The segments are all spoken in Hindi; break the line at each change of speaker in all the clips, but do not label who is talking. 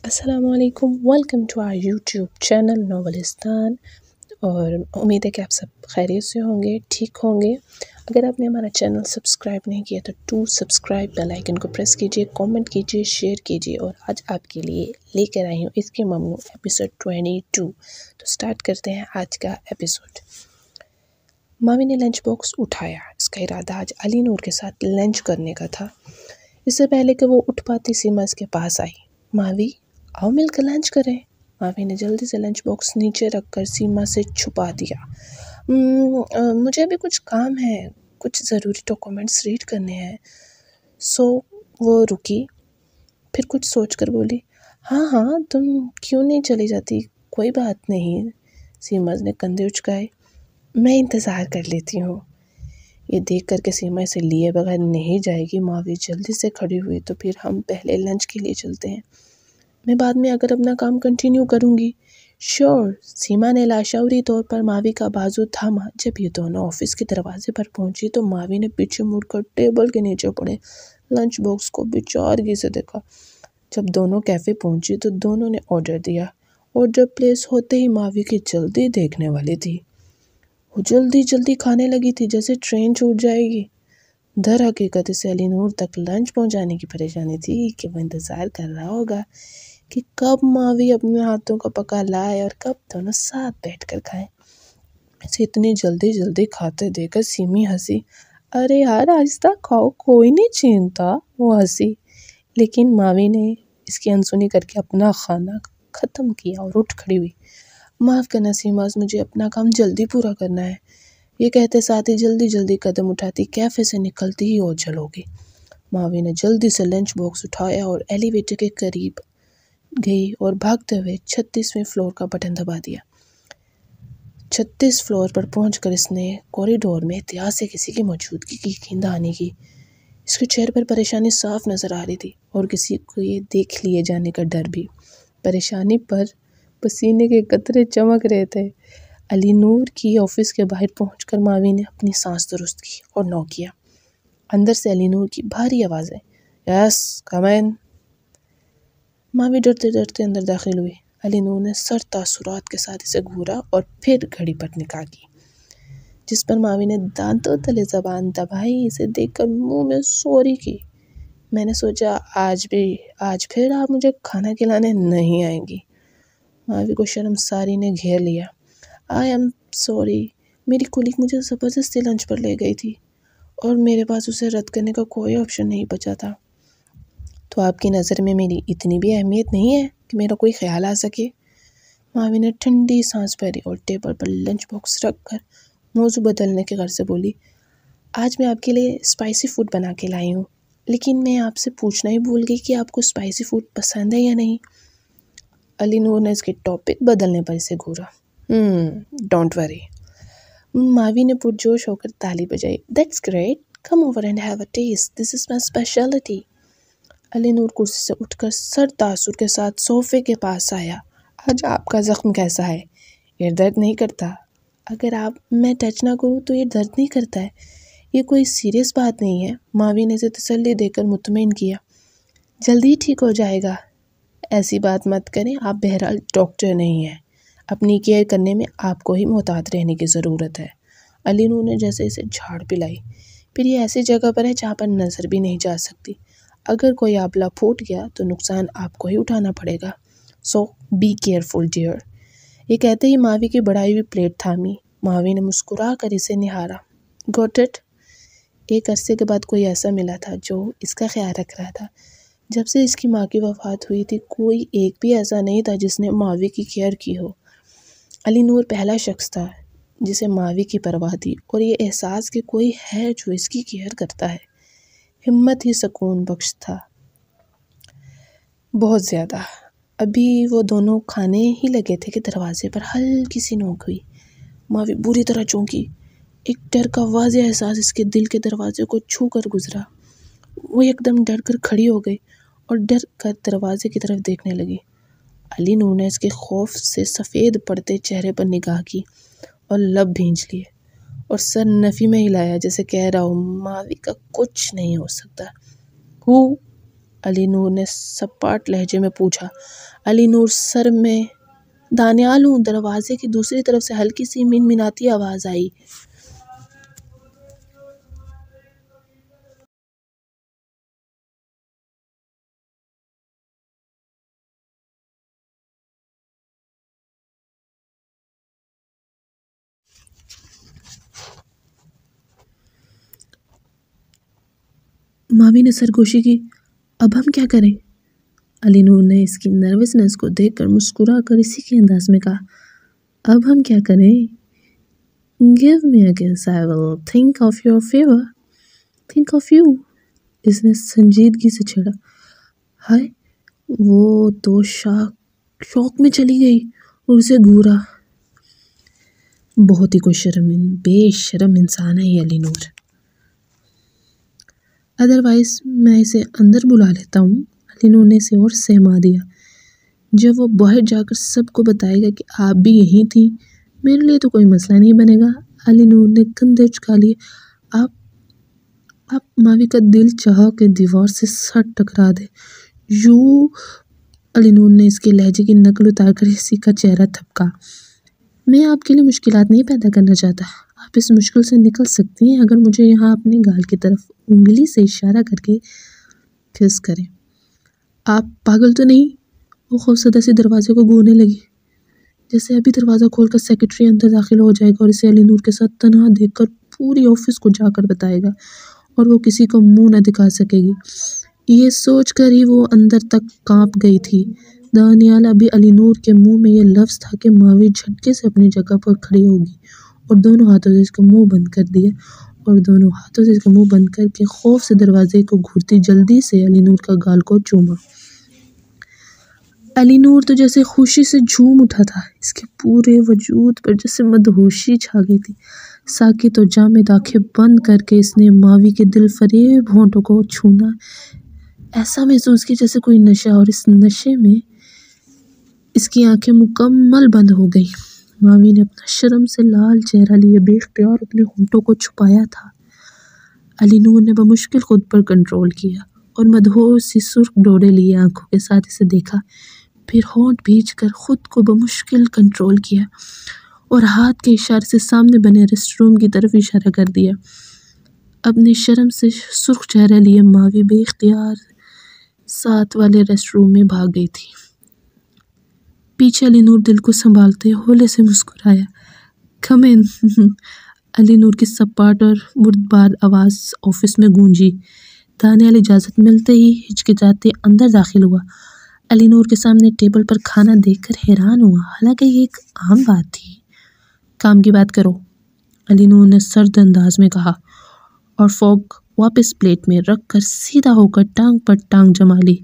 अस्सलामुअलैकुम, welcome to our YouTube channel Novelistan. और उम्मीद है कि आप सब खैरियत से होंगे, ठीक होंगे। अगर आपने हमारा चैनल सब्सक्राइब नहीं किया तो टू सब्सक्राइब, बेल आइकन को प्रेस कीजिए, कमेंट कीजिए, शेयर कीजिए। और आज आपके लिए लेकर आई हूँ इसके ममनू एपिसोड 22। तो स्टार्ट करते हैं आज का एपिसोड। मावी ने लंच बॉक्स उठाया। इसका इरादा आज अली नूर के साथ लंच करने का था। इससे पहले कि वो उठ पाती सीमा इसके पास आई। मावी, आओ मिलकर लंच करें। मावी ने जल्दी से लंच बॉक्स नीचे रखकर सीमा से छुपा दिया। मुझे अभी कुछ काम है, कुछ ज़रूरी डॉक्यूमेंट्स रीड करने हैं। सो वो रुकी, फिर कुछ सोचकर बोली, हाँ हाँ, तुम क्यों नहीं चली जाती? कोई बात नहीं। सीमा ने कंधे उचकाए। मैं इंतज़ार कर लेती हूँ। ये देख कर के सीमा इसे लिए बगैर नहीं जाएगी। मावी जल्दी से खड़ी हुई। तो फिर हम पहले लंच के लिए चलते हैं, मैं बाद में अगर अपना काम कंटिन्यू करूँगी। श्योर। सीमा ने लाशौरी तौर पर मावी का बाजू थामा। जब ये दोनों ऑफिस के दरवाजे पर पहुंची तो मावी ने पीछे मुड़कर टेबल के नीचे पड़े लंच बॉक्स को बेचारगी से देखा। जब दोनों कैफ़े पहुंची तो दोनों ने ऑर्डर दिया। ऑर्डर प्लेस होते ही मावी की जल्दी देखने वाली थी। वो जल्दी जल्दी खाने लगी थी जैसे ट्रेन छूट जाएगी। दर हकीकत इसे अली नूर तक लंच पहुंचाने की परेशानी थी कि वो इंतज़ार कर रहा होगा कि कब मावी अपने हाथों का पका लाए और कब दोनों साथ बैठकर खाएं। इसे इतनी जल्दी जल्दी खाते देखकर सीमी हंसी। अरे यार, आहिस्ता खाओ, कोई नहीं छीनता। वो हंसी, लेकिन मावी ने इसकी अनसुनी करके अपना खाना ख़त्म किया और उठ खड़ी हुई। माफ़ करना सीमा, मुझे अपना काम जल्दी पूरा करना है। ये कहते साथ ही जल्दी जल्दी कदम उठाती कैफ़े से निकलती ही ओझल हो गई। मावी ने जल्दी से लंच बॉक्स उठाया और एलिवेटर के करीब गई और भागते हुए 36वें फ्लोर का बटन दबा दिया। 36 फ्लोर पर पहुंचकर इसने कॉरिडोर में एहतियात से किसी की मौजूदगी की कींदानी की। इसके चेहरे पर परेशानी साफ नजर आ रही थी और किसी को ये देख लिए जाने का डर भी। परेशानी पर पसीने के कतरे चमक रहे थे। अली नूर की ऑफिस के बाहर पहुंचकर मावी ने अपनी सांस दुरुस्त की और नॉक किया। अंदर से अली नूर की भारी आवाज़ें, यस कम इन। मावी डरते डरते अंदर दाखिल हुई। अली नूर ने सर तासुरात के साथ इसे घूरा और फिर घड़ी पर निकाह की, जिस पर मावी ने दांतों तले जबान दबाई। इसे देखकर मुंह में सॉरी की। मैंने सोचा आज फिर आप मुझे खाना खिलाने नहीं आएंगी। मावी को शर्मसारी ने घेर लिया। आई एम सॉरी, मेरी कुलीग मुझे ज़बरदस्ती लंच पर ले गई थी और मेरे पास उसे रद्द करने का कोई ऑप्शन नहीं बचा था। तो आपकी नज़र में मेरी इतनी भी अहमियत नहीं है कि मेरा कोई ख्याल आ सके? मावी ने ठंडी सांस भरी और टेबल पर लंच बॉक्स रखकर मौजू बदलने के घर से बोली, आज मैं आपके लिए स्पाइसी फूड बना के लाई हूँ, लेकिन मैं आपसे पूछना ही भूल गई कि आपको स्पाइसी फूड पसंद है या नहीं। अली नूर ने इसके टॉपिक बदलने पर इसे घूरा। Don't worry. मावी ने पुरजोश होकर ताली बजाई। That's great, come over and have a test, this is my speciality. Ali Noor कुर्सी से उठकर सर तासुर के साथ सोफे के पास आया। आज आपका जख्म कैसा है? ये दर्द नहीं करता? अगर मैं टच ना करूँ तो ये दर्द नहीं करता है। ये कोई सीरियस बात नहीं है। मावी ने इसे तसल्ली देकर मुतमईन किया। जल्दी ठीक हो जाएगा। ऐसी बात मत करें, आप बहरहाल डॉक्टर नहीं हैं। अपनी केयर करने में आपको ही मोहतात रहने की ज़रूरत है। अली नूर ने जैसे इसे झाड़ पिलाई। फिर ये ऐसी जगह पर है जहाँ पर नज़र भी नहीं जा सकती। अगर कोई आंवला फूट गया तो नुकसान आपको ही उठाना पड़ेगा। सो बी केयरफुल डियर। ये कहते ही मावी की बढ़ाई हुई प्लेट थामी। मावी ने मुस्कुरा कर इसे निहारा। Got it. एक अरसे के बाद कोई ऐसा मिला था जो इसका ख्याल रख रहा था। जब से इसकी माँ की वफ़ात हुई थी कोई एक भी ऐसा नहीं था जिसने मावी की केयर की हो। अली नूर पहला शख्स था जिसे मावी की परवाह थी और ये एहसास कि कोई है जो इसकी केयर करता है, हिम्मत ही सुकून बख्श था बहुत ज़्यादा। अभी वो दोनों खाने ही लगे थे कि दरवाजे पर हल्की सी नोक हुई। मावी बुरी तरह चौंकी। एक डर का वाज़ेह एहसास इसके दिल के दरवाजे को छू कर गुजरा। वो एकदम डर कर खड़ी हो गई और डर कर दरवाजे की तरफ देखने लगी। अली नूर ने इसके खौफ से सफ़ेद पड़ते चेहरे पर निगाह की और लब भींच लिए और सर नफ़ी में हिलाया जैसे कह रहा हो मावी का कुछ नहीं हो सकता। हु? अली नूर ने सपाट लहजे में पूछा। अली नूर सर में दानियाल हूँ। दरवाजे की दूसरी तरफ से हल्की सी मिनमिनाती आवाज़ आई। मावी ने सरगोशी की। अब हम क्या करें? अली नूर ने इसकी नर्वसनेस को देखकर मुस्कुरा कर इसी के अंदाज में कहा, अब हम क्या करें? गिव मी अ किस, I will think of your favour, think of you. इसने संजीदगी से छेड़ा। हाय, वो तो शौक में चली गई और उसे घूरा। बहुत ही बेशरम इंसान है ये अली नूर। अदरवाइज मैं इसे अंदर बुला लेता हूँ। अली नूर ने इसे और सहमा दिया। जब वो बाहर जाकर सबको बताएगा कि आप भी यहीं थी, मेरे लिए तो कोई मसला नहीं बनेगा। अली नूर ने कंधे झुका लिए। आप मावी का दिल चाह के दीवार से सर टकरा दे। यू। अली नूर ने इसके लहजे की नकल उतारकर इसी का चेहरा थपका। मैं आपके लिए मुश्किलात नहीं पैदा करना चाहता। आप इस मुश्किल से निकल सकती हैं अगर मुझे यहाँ अपने गाल की तरफ उंगली से इशारा करके किस करें। आप पागल तो नहीं? वो खौफसदा से दरवाजे को घूरने लगी। जैसे अभी दरवाज़ा खोलकर सेक्रेटरी अंदर दाखिल हो जाएगा और इसे अली नूर के साथ तनहा देखकर पूरी ऑफिस को जाकर बताएगा और वो किसी को मुंह न दिखा सकेगी। ये सोचकर ही वो अंदर तक कांप गई थी। दानियाल अभी अली नूर के मुंह में ये लफ्ज़ था कि मावी झटके से अपनी जगह पर खड़ी होगी और दोनों हाथों से इसका मुंह बंद कर दिया और दोनों हाथों से इसका मुंह बंद करके खौफ से दरवाजे को घूरती जल्दी से अली नूर का गाल को चूमा। अली नूर तो जैसे खुशी से झूम उठा था। इसके पूरे वजूद पर जैसे मदहोशी छा गई थी। साकित और जामिद आंखें बंद करके इसने मावी के दिल फरेब होंठों को छूना ऐसा महसूस किया जैसे कोई नशा, और इस नशे में इसकी आंखें मुकम्मल बंद हो गई। मावी ने अपना शर्म से लाल चेहरा लिए बेख्तियार अपने होंठों को छुपाया था। अली नूर ने बमुश्किल खुद पर कंट्रोल किया और मदहोश सी सुर्ख डोरे लिए आंखों के साथ इसे देखा। फिर होंठ भींचकर खुद को बमुश्किल कंट्रोल किया और हाथ के इशारे से सामने बने रेस्टरूम की तरफ इशारा कर दिया। अपने शर्म से सुर्ख चेहरा लिए मावी बेख्तियार साथ वाले रेस्टरूम में भाग गई थी। पीछे अली नूर दिल को संभालते होले से मुस्कुराया। कम इन। अली नूर की सपाट और मुर्दाबाद आवाज़ ऑफिस में गूंजी। दानियाल इजाज़त मिलते ही हिचकिचाते अंदर दाखिल हुआ। अली नूर के सामने टेबल पर खाना देखकर हैरान हुआ। हालांकि ये एक आम बात थी। काम की बात करो, अली नूर ने सर्द अंदाज में कहा और फोक वापस प्लेट में रखकर सीधा होकर टांग पर टांग जमा ली।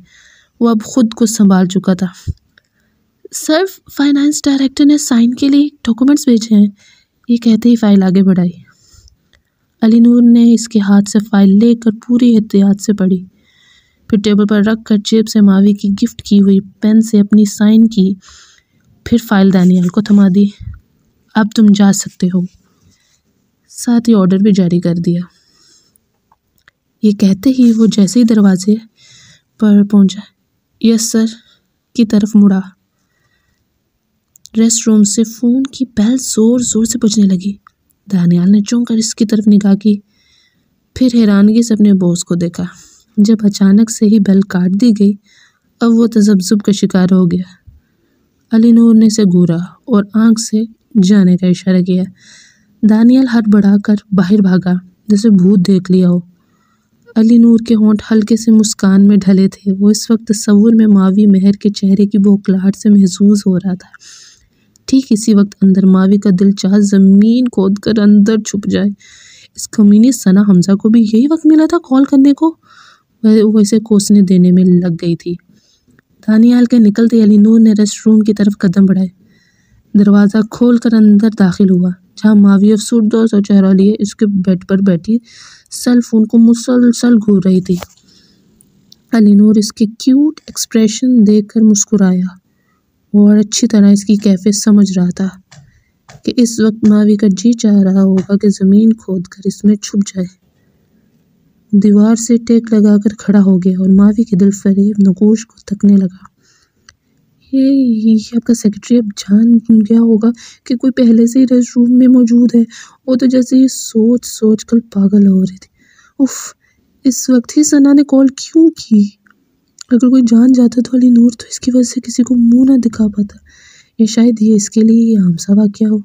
वो अब खुद को संभाल चुका था। सर, फाइनेंस डायरेक्टर ने साइन के लिए डॉक्यूमेंट्स भेजे हैं, ये कहते ही फाइल आगे बढ़ाई। अली नूर ने इसके हाथ से फाइल लेकर पूरी एहतियात से पढ़ी, फिर टेबल पर रखकर जेब से मावी की गिफ्ट की हुई पेन से अपनी साइन की, फिर फाइल दानियाल को थमा दी। अब तुम जा सकते हो। साथ ही ऑर्डर भी जारी कर दिया। ये कहते ही वो जैसे ही दरवाजे पर पहुंचा, यस सर की तरफ मुड़ा। रेस्ट रूम से फ़ोन की बेल ज़ोर ज़ोर से बजने लगी। दानियाल ने चौंक कर इसकी तरफ निगाह की, फिर हैरानगी से अपने बॉस को देखा। जब अचानक से ही बेल काट दी गई, अब वो तज़ब्ज़ुब का शिकार हो गया। अली नूर ने इसे घूरा और आंख से जाने का इशारा किया। दानियाल हाथ बढ़ाकर बाहर भागा जैसे भूत देख लिया हो। अली नूर के होंठ हल्के से मुस्कान में ढले थे। वो इस वक्त तस्वुर में मावी महर के चेहरे की बौखलाहट से महसूस हो रहा था। ठीक इसी वक्त अंदर मावी का दिल चाह ज़मीन खोद कर अंदर छुप जाए। इस कमीनी सना हमजा को भी यही वक्त मिला था कॉल करने को। वो इसे कोसने देने में लग गई थी। दानियाल के निकलते अली नूर ने रेस्ट रूम की तरफ कदम बढ़ाए। दरवाज़ा खोलकर अंदर दाखिल हुआ, जहाँ मावी अफसुर्दा सा चेहरा लिए इसके बेड पर बैठी सेल फोन को मुसलसल घूर रही थी। अली नूर इसके क्यूट एक्सप्रेशन देखकर मुस्कुराया और अच्छी तरह इसकी कैफियत समझ रहा था कि इस वक्त मावी का जी चाह रहा होगा कि ज़मीन खोद कर इसमें छुप जाए। दीवार से टेक लगाकर खड़ा हो गया और मावी के दिलफरेब नगोश को तकने लगा। ये आपका सेक्रेटरी अब जान गया होगा कि कोई पहले से ही रेस्ट रूम में मौजूद है। वो तो जैसे ये सोच सोच कर पागल हो रही थी। उफ, इस वक्त ही सना ने कॉल क्यों की? अगर कोई जान जाता तो अली नूर तो इसकी वजह से किसी को मुंह ना दिखा पाता। ये शायद ये इसके लिए ये आम सा वाक़या हो।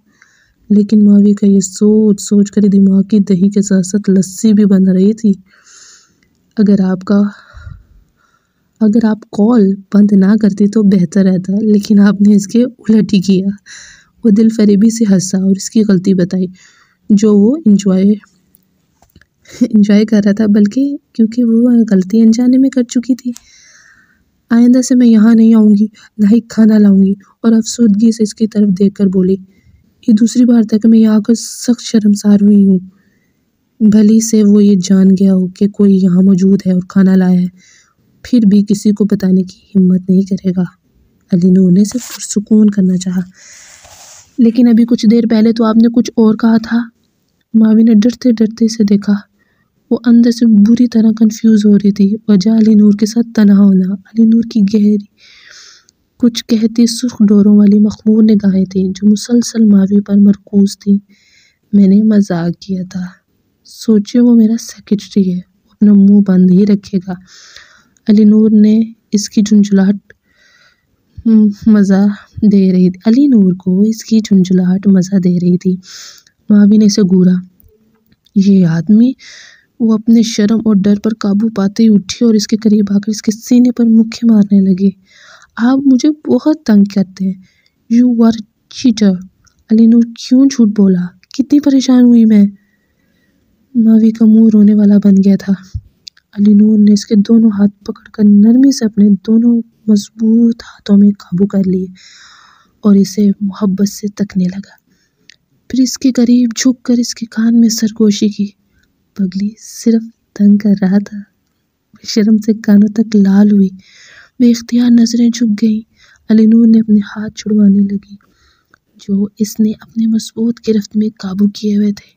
लेकिन मावी का ये सोच सोच कर दिमाग की दही के साथ साथ लस्सी भी बन रही थी। अगर आप कॉल बंद ना करती तो बेहतर रहता, लेकिन आपने इसके उलट ही किया। वो दिल फरेबी से हंसा और इसकी गलती बताई जो वो इंजॉय कर रहा था, बल्कि क्योंकि वो गलती अनजाने में कर चुकी थी। आइंदा से मैं यहाँ नहीं आऊँगी, ना ही खाना लाऊंगी। और अफसोसगी से इसकी तरफ देखकर बोली, ये दूसरी बार था कि मैं यहाँ आकर सख्त शर्मसार हुई हूँ। भली से वो ये जान गया हो कि कोई यहाँ मौजूद है और खाना लाया है, फिर भी किसी को बताने की हिम्मत नहीं करेगा। अली नूर ने सिर्फ पुरसुकून करना चाहा। लेकिन अभी कुछ देर पहले तो आपने कुछ और कहा था। मावी ने डरते डरते से देखा। वो अंदर से बुरी तरह कंफ्यूज हो रही थी। वजह अली नूर के साथ तना होना, अली नूर की गहरी कुछ कहती सुर्ख डोरों वाली मखमूर निगाहें थी जो मुसलसल मावी पर मरकूज थी। मैंने मजाक किया था। सोचिए वो मेरा सेक्रेटरी है, वो अपना मुंह बंद ही रखेगा। अली नूर ने इसकी झुंझुलाहट मज़ा दे रही थी। अली नूर को इसकी झुंझुलाहट मज़ा दे रही थी। मावी ने इसे घूरा। ये आदमी, वो अपने शर्म और डर पर काबू पाते ही उठी और इसके करीब आकर इसके सीने पर मुक्के मारने लगी। आप मुझे बहुत तंग करते हैं। You are cheater. Ali Noor क्यों झूठ बोला? कितनी परेशान हुई मैं। मावी का मुंह रोने वाला बन गया था। अली नूर ने इसके दोनों हाथ पकड़कर नरमी से अपने दोनों मजबूत हाथों में काबू कर लिए और इसे मोहब्बत से तकने लगा। फिर इसके करीब झुककर इसके कान में सरगोशी की। पगली सिर्फ तंग कर रहा था। शर्म से कानों तक लाल हुई, बेख्तियार नजरें झुक गईं। अली नूर ने अपने हाथ छुड़वाने लगी जो इसने अपने मजबूत गिरफ्त में काबू किए हुए थे।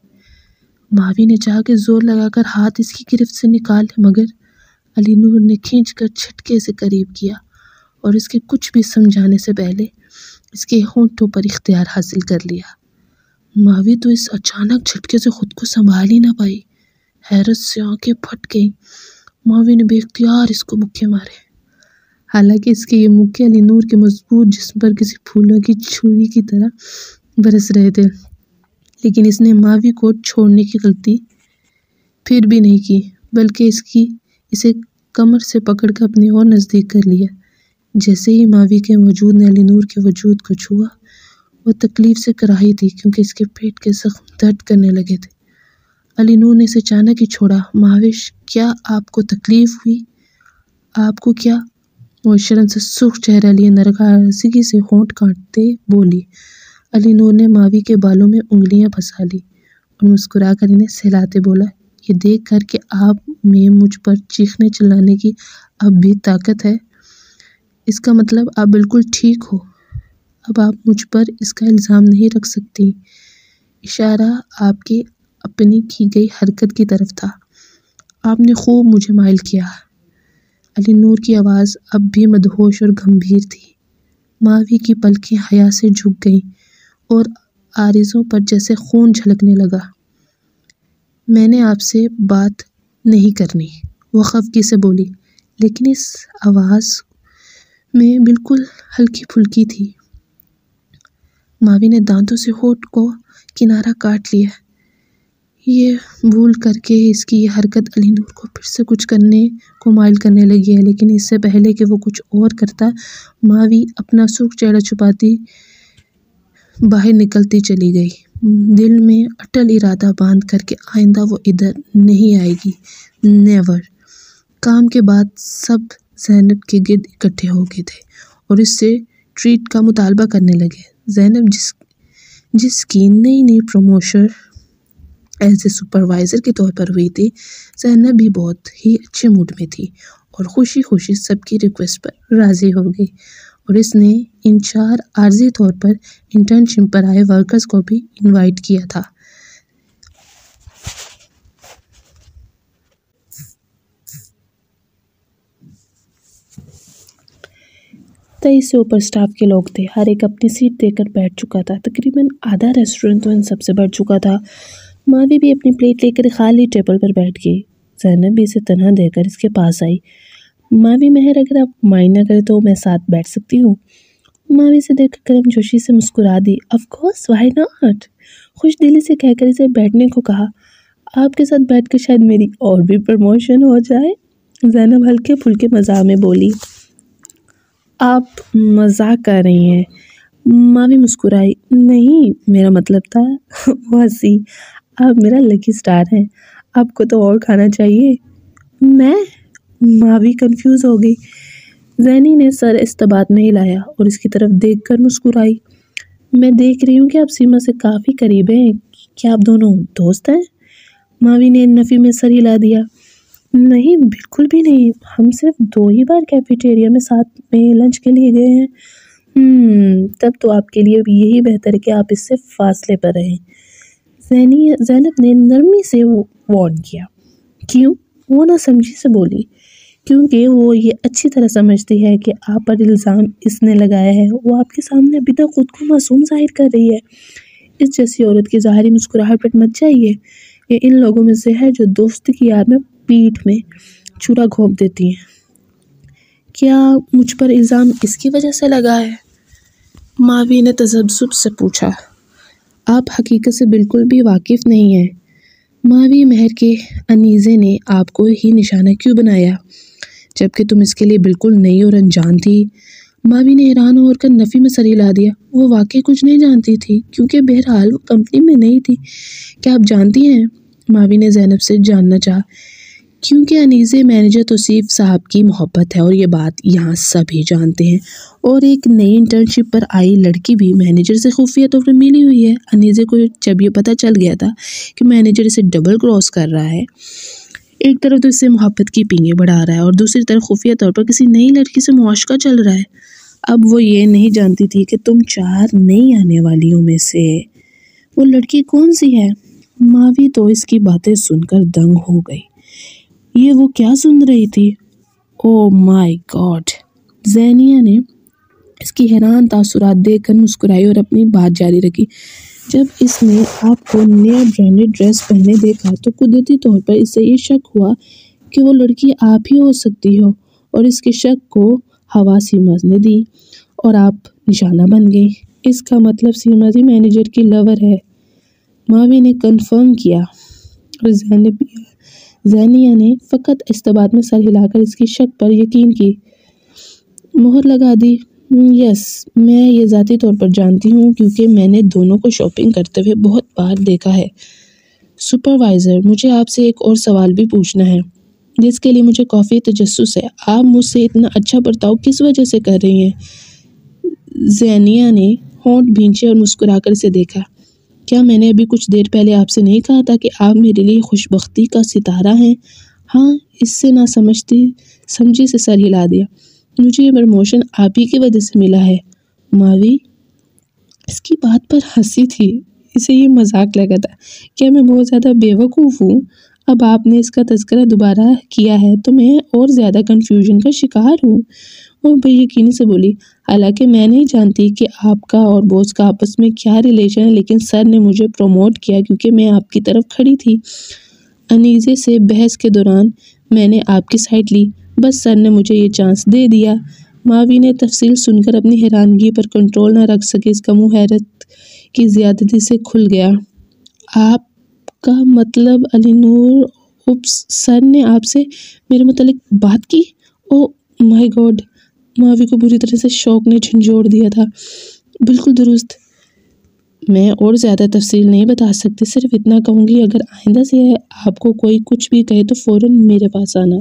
मावी ने चाहा कि जोर लगाकर हाथ इसकी गिरफ्त से निकाल ले, मगर अली नूर ने खींचकर झटके से करीब किया और इसके कुछ भी समझाने से पहले इसके होंठों पर इख्तियार हासिल कर लिया। मावी तो इस अचानक झटके से खुद को संभाल ही ना पाई। हैरत से आंखें फट गईं। मावी ने बेख्तियार इसको मुक्के मारे। हालांकि इसके ये मुक्के अली नूर के मजबूत जिस्म पर किसी फूलों की छुरी की तरह बरस रहे थे, लेकिन इसने मावी को छोड़ने की गलती फिर भी नहीं की, बल्कि इसे कमर से पकड़कर अपनी और नज़दीक कर लिया। जैसे ही मावी के वजूद ने अली नूर के वजूद को छुआ, वो तकलीफ से कराही थी क्योंकि इसके पेट के जख्म दर्द करने लगे थे। अली नूर ने इसे अचानक ही छोड़ा। महाविश, क्या आपको तकलीफ हुई? आपको क्या? वो शर्म से सुर्ख चेहरा लिए नाराज़गी से होंठ काटते बोली। अली नूर ने मावी के बालों में उंगलियां फंसा ली और मुस्कुराकर इन्हें सहलाते बोला, ये देख कर कि आप में मुझ पर चीखने चिल्लाने की अब भी ताकत है, इसका मतलब आप बिल्कुल ठीक हो। अब आप मुझ पर इसका इल्ज़ाम नहीं रख सकती। इशारा आपकी अपनी की गई हरकत की तरफ था। आपने खूब मुझे माइल किया। अली नूर की आवाज़ अब भी मदहोश और गंभीर थी। मावी की पलकें हया से झुक गईं और आरिज़ों पर जैसे खून झलकने लगा। मैंने आपसे बात नहीं करनी, वो खफगी से बोली, लेकिन इस आवाज़ में बिल्कुल हल्की फुल्की थी। मावी ने दांतों से होठ को किनारा काट लिया। ये भूल करके इसकी ये हरकत अली नूर को फिर से कुछ करने को माइल करने लगी है, लेकिन इससे पहले कि वो कुछ और करता, मावी अपना सुर्ख चेहरा छुपाती बाहर निकलती चली गई, दिल में अटल इरादा बांध करके आइंदा वो इधर नहीं आएगी। नेवर। काम के बाद सब ज़ैनब के गिर्द इकट्ठे हो गए थे और इससे ट्रीट का मुतालबा करने लगे। ज़ैनब जिसकी नई प्रमोशन एज ए सुपरवाइज़र के तौर पर हुई थी, ज़ैनब भी बहुत ही अच्छे मूड में थी और खुशी खुशी सबकी रिक्वेस्ट पर राज़ी हो गई और इसने इन 4 आर्जी तौर पर इंटर्नशिप पर आए वर्कर्स को भी इनवाइट किया था। 23 से ऊपर स्टाफ के लोग थे। हर एक अपनी सीट देकर बैठ चुका था। तकरीबन आधा रेस्टोरेंट तो इन सबसे भर चुका था। मावी भी अपनी प्लेट लेकर खाली टेबल पर बैठ गई। ज़ैनब भी इसे तन्हा देकर इसके पास आई। मावी, मेहर, अगर आप माइंड न करें तो मैं साथ बैठ सकती हूँ। मावी से देखकर गर्मजोशी से मुस्कुरा दी। Of course, why not. खुश दिली से कहकर इसे बैठने को कहा। आपके साथ बैठकर शायद मेरी और भी प्रमोशन हो जाए। ज़ैनब हल्के फुल्के मज़ाक में बोली। आप मजाक कर रही हैं? मावी मुस्कुराई। नहीं, मेरा मतलब था वो हंसी। आप मेरा लकी स्टार हैं। आपको तो और खाना चाहिए। मैं? मावी कंफ्यूज हो गई। जैनी ने सर इस्तबात में हिलाया और इसकी तरफ देखकर मुस्कुराई। मैं देख रही हूँ कि आप सीमा से काफ़ी करीब हैं। क्या आप दोनों दोस्त हैं? मावी ने नफ़ी में सर हिला दिया। नहीं, बिल्कुल भी नहीं। हम सिर्फ 2 ही बार कैफेटेरिया में साथ में लंच के लिए गए हैं। तब तो आपके लिए भी यही बेहतर है कि आप इससे फासले पर रहें। ज़ैनब ने नरमी से वार्न किया। क्यों? वो ना समझी से बोली। क्योंकि वो ये अच्छी तरह समझती है कि आप पर इल्ज़ाम इसने लगाया है। वो आपके सामने अभी तक खुद को मासूम जाहिर कर रही है। इस जैसी औरत की ज़ाहिरी मुस्कुराहट पर मत जाइए। ये इन लोगों में से है जो दोस्ती की याद में पीठ में छुरा घोंप देती हैं। क्या मुझ पर इल्ज़ाम इसकी वजह से लगा है? मावी ने तजब्जुब से पूछा। आप हकीकत से बिल्कुल भी वाकिफ़ नहीं हैं। मावी, मेहर के अनीज़े ने आपको ही निशाना क्यों बनाया, जबकि तुम इसके लिए बिल्कुल नई और अनजान थी? मावी ने हैरान होकर नफ़ी में सर हिला दिया। वो वाकई कुछ नहीं जानती थी, क्योंकि बहरहाल वो कंपनी में नहीं थी। क्या आप जानती हैं? मावी ने ज़ैनब से जानना चाहा। क्योंकि अनीज़े मैनेजर तौसीफ़ साहब की मोहब्बत है और ये बात यहाँ सभी जानते हैं। और एक नई इंटर्नशिप पर आई लड़की भी मैनेजर से खुफिया तौर पर मिली हुई है। अनीज़े को जब ये पता चल गया था कि मैनेजर इसे डबल क्रॉस कर रहा है, एक तरफ तो इससे मोहब्बत की पींगे बढ़ा रहा है और दूसरी तरफ खुफिया तौर पर किसी नई लड़की से मुआशका चल रहा है। अब वो ये नहीं जानती थी कि तुम 4 नई आने वालियों में से वो लड़की कौन सी है। मावी तो इसकी बातें सुनकर दंग हो गई। ये वो क्या सुन रही थी? Oh my God. ज़ैनिया ने इसकी हैरान तासुरात देखकर मुस्कुराई और अपनी बात जारी रखी। जब इसने आपको नया ब्रांडेड ड्रेस पहने देखा तो कुदरती तौर पर इसे ये शक हुआ कि वो लड़की आप ही हो सकती हो, और इसके शक को हवा सीमा ने दी और आप निशाना बन गई। इसका मतलब सीमा जी मैनेजर की लवर है। मावी ने कंफर्म किया और ज़ैनिया ने फ़कत इस्तबात में सर हिलाकर इसकी शक पर यकीन की मोहर लगा दी। यस, मैं ये ज़ाती तौर पर जानती हूँ, क्योंकि मैंने दोनों को शॉपिंग करते हुए बहुत बार देखा है। सुपरवाइज़र, मुझे आपसे एक और सवाल भी पूछना है, जिसके लिए मुझे काफ़ी तजस्सुस है। आप मुझसे इतना अच्छा बर्ताव किस वजह से कर रही हैं? ज़ैनिया ने होंठ भींचे और मुस्कुराकर इसे देखा। क्या मैंने अभी कुछ देर पहले आपसे नहीं कहा था कि आप मेरे लिए खुशबख्ती का सितारा हैं? हाँ, इससे ना समझी से सर हिला दिया। मुझे ये प्रमोशन आप ही की वजह से मिला है। मावी इसकी बात पर हंसी थी। इसे ये मजाक लगा था। क्या मैं बहुत ज़्यादा बेवकूफ़ हूँ? अब आपने इसका तज़किरा दोबारा किया है तो मैं और ज़्यादा कन्फ्यूजन का शिकार हूँ। और बेयकीनी से बोली, हालांकि मैं नहीं जानती कि आपका और बॉस का आपस में क्या रिलेशन है, लेकिन सर ने मुझे प्रमोट किया क्योंकि मैं आपकी तरफ खड़ी थी। अनीज़े से बहस के दौरान मैंने आपकी साइड ली, बस सर ने मुझे ये चांस दे दिया। मावी ने तफसील सुनकर अपनी हैरानगी पर कंट्रोल न रख सके। इसका मुंह हैरत की ज़्यादती से खुल गया। आपका मतलब अलीनूर, उप्स, सर ने आपसे मेरे मुतालिक बात की? Oh my God. मावी को बुरी तरह से शौक ने झंझोड़ दिया था। बिल्कुल दुरुस्त। मैं और ज़्यादा तफसील नहीं बता सकती, सिर्फ इतना कहूँगी, अगर आइंदा से आपको कोई कुछ भी कहे तो फ़ौरन मेरे पास आना।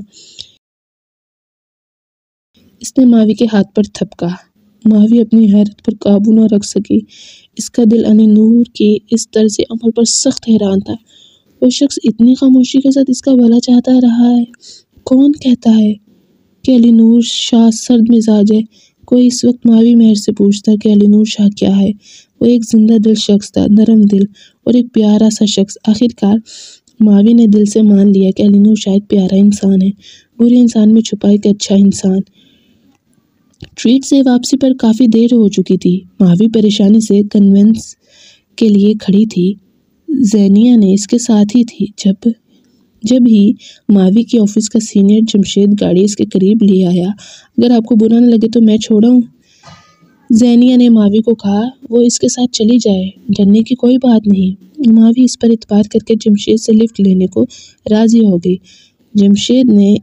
इसने मावी के हाथ पर थपका। मावी अपनी हैरत पर काबू न रख सकी। इसका दिल अलीनूर के इस तर्ज अमल पर सख्त हैरान था। वो शख्स इतनी खामोशी के साथ इसका भला चाहता रहा है। कौन कहता है कि अलीनूर शाह सर्द मिजाज है? कोई इस वक्त मावी मेहर से पूछता कि अलीनूर शाह क्या है। वो एक जिंदा दिल शख्स था, नरम दिल और एक प्यारा सा शख्स। आखिरकार मावी ने दिल से मान लिया कि अलीनूर शाह एक प्यारा इंसान है, बुरे इंसान में छुपा एक अच्छा इंसान। ट्रीट से वापसी पर काफ़ी देर हो चुकी थी। मावी परेशानी से कन्वेंस के लिए खड़ी थी। ज़ैनिया ने इसके साथ ही थी। जब ही मावी के ऑफिस का सीनियर जमशेद गाड़ी इसके करीब ले आया। अगर आपको बुरा न लगे तो मैं छोड़ाऊँ, ज़ैनिया ने मावी को कहा। वो इसके साथ चली जाए, डरने की कोई बात नहीं। मावी इस पर इतबार करके जमशेद से लिफ्ट लेने को राज़ी हो गई। जमशेद ने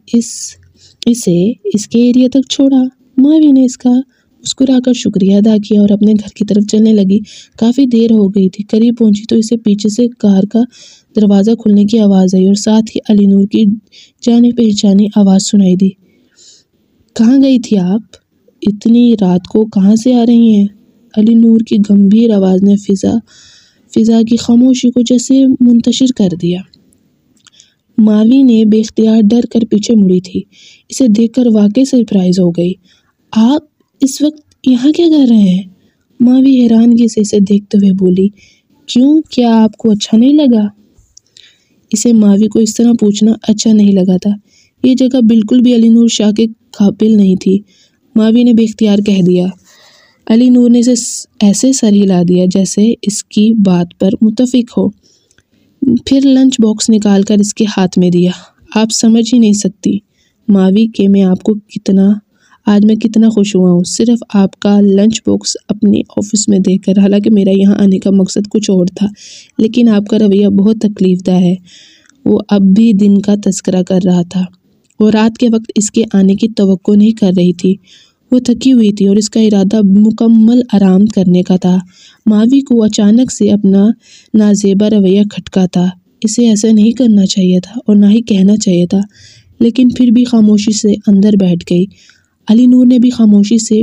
इसे इसके एरिया तक छोड़ा। मावी ने इसका मुस्कुराकर शुक्रिया अदा किया और अपने घर की तरफ चलने लगी। काफ़ी देर हो गई थी। करीब पहुंची तो इसे पीछे से कार का दरवाज़ा खुलने की आवाज़ आई और साथ ही अली नूर की जानी पहचानी आवाज़ सुनाई दी। कहाँ गई थी आप? इतनी रात को कहाँ से आ रही हैं? अली नूर की गंभीर आवाज़ ने फिजा की खामोशी को जैसे मुंतशिर कर दिया। मावी ने बेख्तियार डर कर पीछे मुड़ी थी। इसे देखकर वाकई सरप्राइज हो गई। आप इस वक्त यहाँ क्या कर रहे हैं? मावी हैरानगी से इसे देखते हुए बोली। क्यों, क्या आपको अच्छा नहीं लगा? इसे मावी को इस तरह पूछना अच्छा नहीं लगा था। ये जगह बिल्कुल भी अली नूर शाह के काबिल नहीं थी। मावी ने बेख्तियार कह दिया। अली नूर ने इसे ऐसे सर हिला दिया जैसे इसकी बात पर मुत्तफिक हो। फिर लंच बॉक्स निकालकर इसके हाथ में दिया। आप समझ ही नहीं सकती मावी कि आज मैं कितना खुश हुआ हूँ सिर्फ आपका लंच बॉक्स अपने ऑफिस में देखकर। हालांकि मेरा यहाँ आने का मकसद कुछ और था, लेकिन आपका रवैया बहुत तकलीफदा है। वो अब भी दिन का तस्करा कर रहा था और रात के वक्त इसके आने की तवक्को नहीं कर रही थी। वो थकी हुई थी और इसका इरादा मुकम्मल आराम करने का था। मावी को अचानक से अपना नाजेबा रवैया खटका था। इसे ऐसा नहीं करना चाहिए था और ना ही कहना चाहिए था, लेकिन फिर भी खामोशी से अंदर बैठ गई। अली नूर ने भी खामोशी से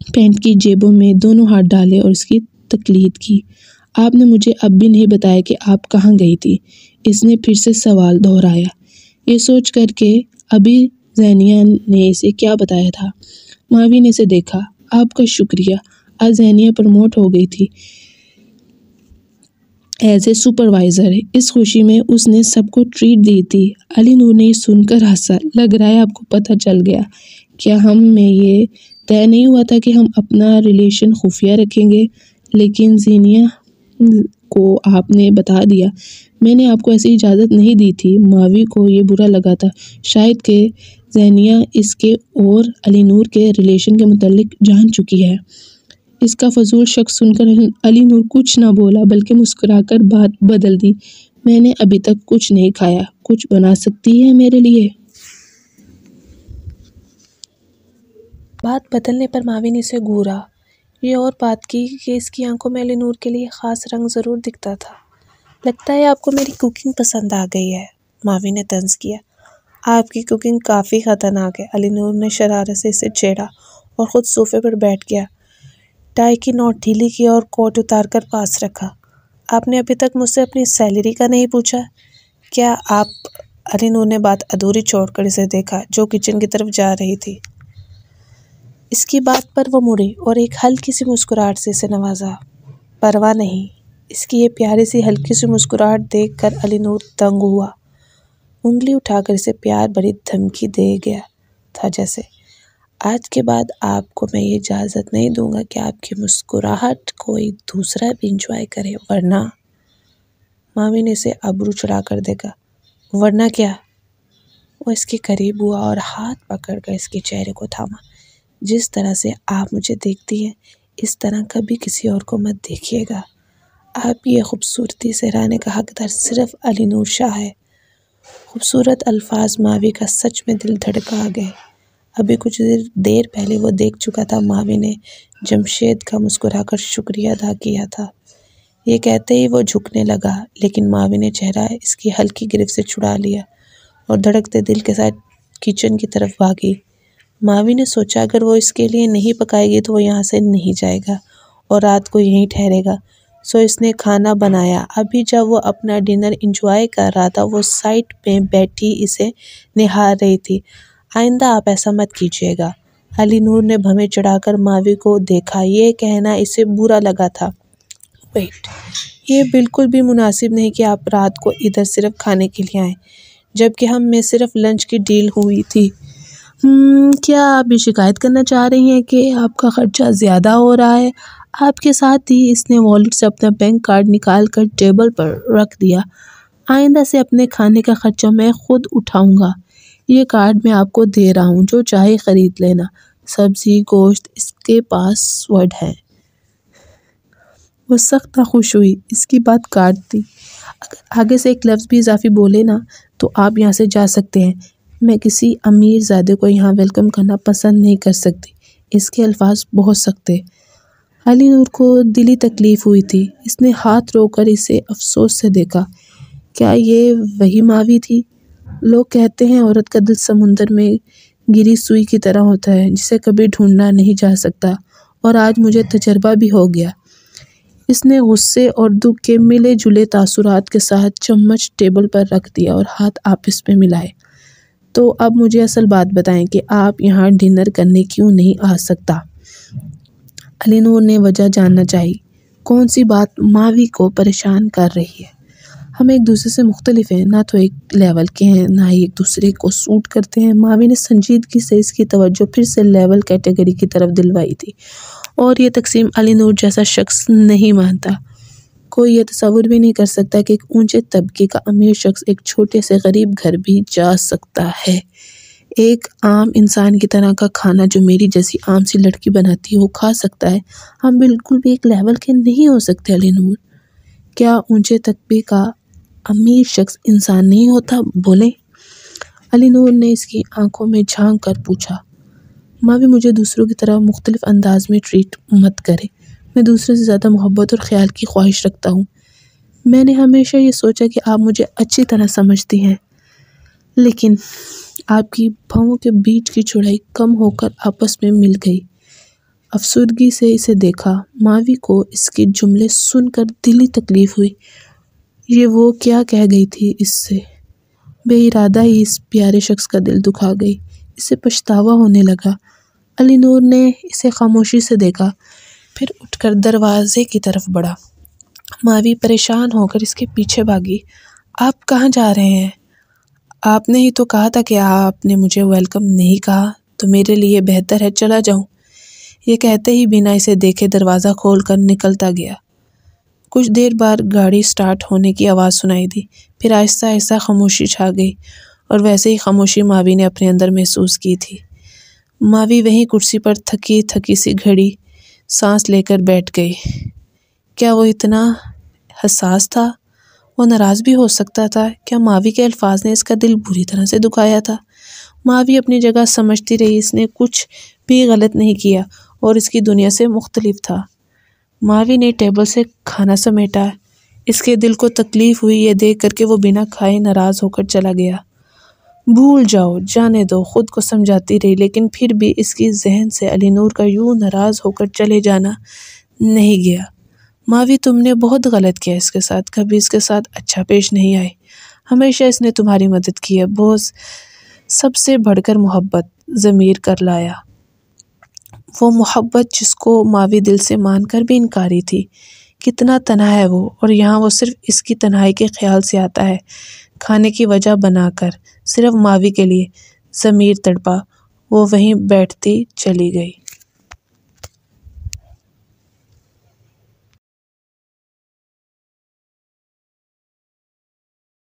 पैंट की जेबों में दोनों हाथ डाले और इसकी तकलीद की। आपने मुझे अब भी नहीं बताया कि आप कहाँ गई थी? इसने फिर से सवाल दोहराया। ये सोच करके अभी ज़ैनिया ने इसे क्या बताया था। मावी ने इसे देखा। आपका शुक्रिया, आज ज़ैनिया प्रमोट हो गई थी एज ए सुपरवाइज़र। इस खुशी में उसने सबको ट्रीट दी थी। अली नूर ने सुनकर हंसा। लग रहा है आपको पता चल गया। क्या हम में ये तय नहीं हुआ था कि हम अपना रिलेशन खुफिया रखेंगे? लेकिन ज़ैनिया को आपने बता दिया। मैंने आपको ऐसी इजाज़त नहीं दी थी। मावी को ये बुरा लगा था शायद कि ज़ैनिया इसके और अली नूर के रिलेशन के मुतालिक जान चुकी है। इसका फजूल शक सुनकर अली नूर कुछ ना बोला बल्कि मुस्कुराकर बात बदल दी। मैंने अभी तक कुछ नहीं खाया, कुछ बना सकती है मेरे लिए? बात बदलने पर मावी ने इसे घूरा। ये और बात की कि इसकी आंखों में अली नूर के लिए ख़ास रंग ज़रूर दिखता था। लगता है आपको मेरी कुकिंग पसंद आ गई है, मावी ने तंज़ किया। आपकी कुकिंग काफ़ी ख़तरनाक है। अली नूर ने शरारत से इसे छेड़ा और ख़ुद सोफे पर बैठ गया। टाई की नोट ढीली की और कोट उतार कर पास रखा। आपने अभी तक मुझसे अपनी सैलरी का नहीं पूछा क्या? अली नूर ने बात अधूरी छोड़कर इसे देखा जो किचन की तरफ जा रही थी। इसकी बात पर वो मुड़ी और एक हल्की सी मुस्कुराहट से इसे नवाजा। परवाह नहीं। इसकी ये प्यारी सी हल्की सी मुस्कुराहट देखकर अली नूर दंग हुआ। उंगली उठाकर इसे प्यार भरी धमकी दे गया था जैसे, आज के बाद आपको मैं ये इजाज़त नहीं दूंगा कि आपकी मुस्कुराहट कोई दूसरा भी इंजॉय करे, वरना। मामी ने इसे अबरू चढ़ाकर देखा। वरना क्या? वो इसके करीब हुआ और हाथ पकड़कर इसके चेहरे को थामा। जिस तरह से आप मुझे देखती हैं इस तरह कभी किसी और को मत देखिएगा। आपकी ये खूबसूरती से रहने का हकदार सिर्फ अली नूर शाह है। खूबसूरत अल्फाज मावी का सच में दिल धड़का गए। अभी कुछ देर पहले वो देख चुका था मावी ने जमशेद का मुस्कुराकर शुक्रिया अदा किया था। ये कहते ही वो झुकने लगा, लेकिन मावी ने चेहरा इसकी हल्की गिरफ्त से छुड़ा लिया और धड़कते दिल के साथ किचन की तरफ भागी। मावी ने सोचा अगर वो इसके लिए नहीं पकाएगी तो वो यहाँ से नहीं जाएगा और रात को यहीं ठहरेगा। सो इसने खाना बनाया। अभी जब वो अपना डिनर एंजॉय कर रहा था वो साइड पे बैठी इसे निहार रही थी। आइंदा आप ऐसा मत कीजिएगा। अली नूर ने भवें चढ़ाकर मावी को देखा। ये कहना इसे बुरा लगा था। वेट, ये बिल्कुल भी मुनासिब नहीं कि आप रात को इधर सिर्फ खाने के लिए आए, जबकि हम में सिर्फ लंच की डील हुई थी। क्या आप ये शिकायत करना चाह रही हैं कि आपका ख़र्चा ज़्यादा हो रहा है? आपके साथ ही इसने वॉलेट से अपना बैंक कार्ड निकाल कर टेबल पर रख दिया। आइंदा से अपने खाने का ख़र्चा मैं खुद उठाऊंगा। ये कार्ड मैं आपको दे रहा हूँ, जो चाहे ख़रीद लेना। सब्ज़ी, गोश्त इसके पासवर्ड है। वो सख्त नाखुश हुई, इसकी बात काट दी। अगर आगे से एक लफ्ज़ भी इजाफ़ी बोले ना तो आप यहाँ से जा सकते हैं। मैं किसी अमीर ज़ादे को यहाँ वेलकम करना पसंद नहीं कर सकती। इसके अल्फाज बहुत सख्त थे। अली नूर को दिली तकलीफ़ हुई थी। इसने हाथ रोकर इसे अफसोस से देखा। क्या ये वही मावी थी? लोग कहते हैं औरत का दिल समुंदर में गिरी सुई की तरह होता है, जिसे कभी ढूंढना नहीं जा सकता, और आज मुझे तजर्बा भी हो गया। इसने गुस्से और दुख के मिले जुले तासुरात के साथ चम्मच टेबल पर रख दिया और हाथ आपस में मिलाए। तो अब मुझे असल बात बताएं कि आप यहाँ डिनर करने क्यों नहीं आ सकता? अली नूर ने वजह जानना चाही। कौन सी बात मावी को परेशान कर रही है? हम एक दूसरे से मुख्तलिफ हैं, ना तो एक लेवल के हैं, ना ही एक दूसरे को सूट करते हैं। मावी ने संजीदगी से इसकी तवज्जो फिर से लेवल कैटेगरी की तरफ दिलवाई थी। और ये तकसीम अली नूर जैसा शख्स नहीं मानता। कोई ये तसव्वुर भी नहीं कर सकता कि एक ऊंचे तबके का अमीर शख्स एक छोटे से गरीब घर भी जा सकता है। एक आम इंसान की तरह का खाना जो मेरी जैसी आम सी लड़की बनाती है वो खा सकता है। हम बिल्कुल भी एक लेवल के नहीं हो सकते अली नूर। क्या ऊंचे तबके का अमीर शख्स इंसान नहीं होता? बोले। अली नूर ने इसकी आंखों में झांक कर पूछा। मावी मुझे दूसरों की तरह मुख्तलिफ अंदाज में ट्रीट मत करे। मैं दूसरों से ज़्यादा मोहब्बत और ख्याल की ख्वाहिश रखता हूँ। मैंने हमेशा ये सोचा कि आप मुझे अच्छी तरह समझती हैं, लेकिन आपकी भौं के बीच की चौड़ाई कम होकर आपस में मिल गई। अफसुर्दगी से इसे देखा। मावी को इसके जुमले सुनकर दिली तकलीफ़ हुई। ये वो क्या कह गई थी इससे? बेइरादा ही इस प्यारे शख्स का दिल दुखा गई। इसे पछतावा होने लगा। अली नूर ने इसे खामोशी से देखा, फिर उठकर दरवाजे की तरफ बढ़ा। मावी परेशान होकर इसके पीछे भागी। आप कहाँ जा रहे हैं? आपने ही तो कहा था कि आपने मुझे वेलकम नहीं कहा, तो मेरे लिए बेहतर है चला जाऊं। ये कहते ही बिना इसे देखे दरवाज़ा खोलकर निकलता गया। कुछ देर बाद गाड़ी स्टार्ट होने की आवाज़ सुनाई दी। फिर आहिस्ता आहिस्ता खामोशी छा गई, और वैसे ही खामोशी मावी ने अपने अंदर महसूस की थी। मावी वहीं कुर्सी पर थकी थकी सी घड़ी सांस लेकर बैठ गई। क्या वो इतना हसास था? वो नाराज़ भी हो सकता था। क्या मावी के अल्फाज ने इसका दिल बुरी तरह से दुखाया था? मावी अपनी जगह समझती रही इसने कुछ भी गलत नहीं किया और इसकी दुनिया से मुख्तलिफ था। मावी ने टेबल से खाना समेटा। इसके दिल को तकलीफ़ हुई ये देख कर के वो बिना खाए नाराज़ होकर चला गया। भूल जाओ, जाने दो, खुद को समझाती रही, लेकिन फिर भी इसकी जहन से अली नूर का यूं नाराज़ होकर चले जाना नहीं गया। मावी तुमने बहुत गलत किया इसके साथ, कभी इसके साथ अच्छा पेश नहीं आए। हमेशा इसने तुम्हारी मदद की है। बॉस सबसे बढ़कर मोहब्बत ज़मीर कर लाया। वो मोहब्बत जिसको मावी दिल से मानकर भी इनकारी थी। कितना तन्हा है वो, और यहाँ वो सिर्फ इसकी तन्हाई के ख्याल से आता है, खाने की वजह बनाकर सिर्फ मावी के लिए। ज़मीर तड़पा, वो वहीं बैठती चली गई।